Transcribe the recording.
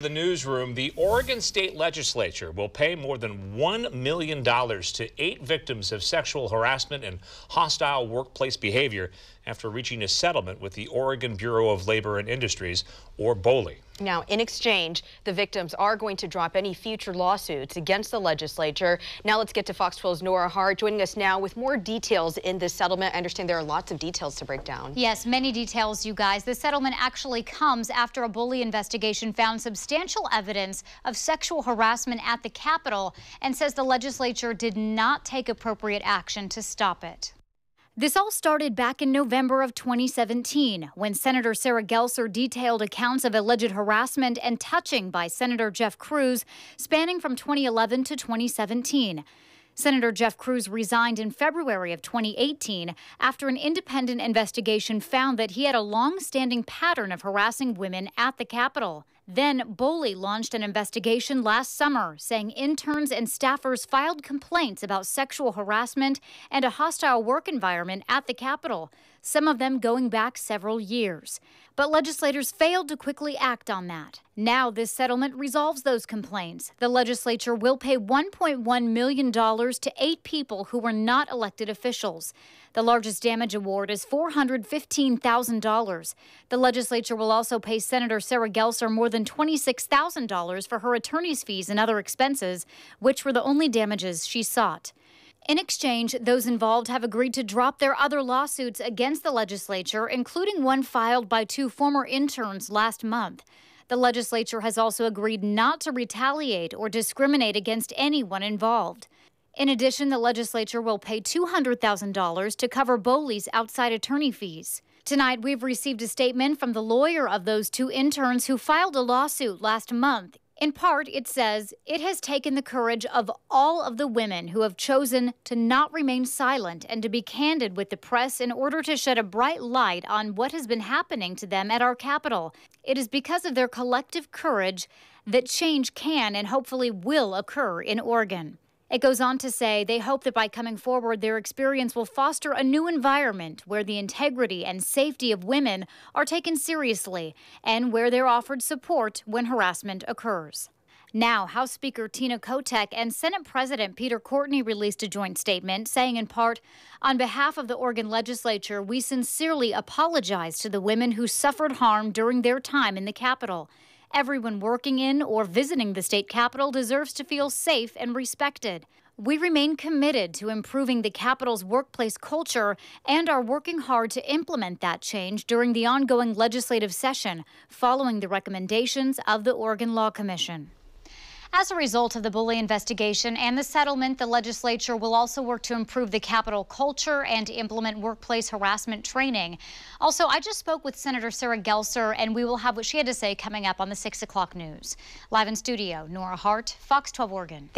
The newsroom, the Oregon State Legislature will pay more than $1 million to 8 victims of sexual harassment and hostile workplace behavior after reaching a settlement with the Oregon Bureau of Labor and Industries, or BOLI. Now, in exchange, the victims are going to drop any future lawsuits against the legislature. Now let's get to Fox 12's Nora Hart joining us now with more details in this settlement. I understand there are lots of details to break down. Yes, many details, you guys. The settlement actually comes after a BOLI investigation found substantial evidence of sexual harassment at the Capitol and says the legislature did not take appropriate action to stop it. This all started back in November of 2017, when Senator Sarah Gelser detailed accounts of alleged harassment and touching by Senator Jeff Cruz spanning from 2011 to 2017. Senator Jeff Cruz resigned in February of 2018 after an independent investigation found that he had a long-standing pattern of harassing women at the Capitol. Then BOLI launched an investigation last summer, saying interns and staffers filed complaints about sexual harassment and a hostile work environment at the Capitol, some of them going back several years. But legislators failed to quickly act on that. Now this settlement resolves those complaints. The legislature will pay $1.1 million to 8 people who were not elected officials. The largest damage award is $415,000. The legislature will also pay Senator Sarah Gelser more than $26,000 for her attorney's fees and other expenses, which were the only damages she sought. In exchange, those involved have agreed to drop their other lawsuits against the legislature, including one filed by 2 former interns last month. The legislature has also agreed not to retaliate or discriminate against anyone involved. In addition, the legislature will pay $200,000 to cover BOLI's outside attorney fees. Tonight, we've received a statement from the lawyer of those 2 interns who filed a lawsuit last month. In part, it says, it has taken the courage of all of the women who have chosen to not remain silent and to be candid with the press in order to shed a bright light on what has been happening to them at our Capitol. It is because of their collective courage that change can and hopefully will occur in Oregon. It goes on to say they hope that by coming forward, their experience will foster a new environment where the integrity and safety of women are taken seriously and where they're offered support when harassment occurs. Now, House Speaker Tina Kotek and Senate President Peter Courtney released a joint statement saying in part, on behalf of the Oregon Legislature, we sincerely apologize to the women who suffered harm during their time in the Capitol. Everyone working in or visiting the state capitol deserves to feel safe and respected. We remain committed to improving the Capitol's workplace culture and are working hard to implement that change during the ongoing legislative session, following the recommendations of the Oregon Law Commission. As a result of the BOLI investigation and the settlement, the legislature will also work to improve the Capitol culture and implement workplace harassment training. Also, I just spoke with Senator Sarah Gelser, and we will have what she had to say coming up on the 6 o'clock news. Live in studio, Nora Hart, Fox 12 Oregon.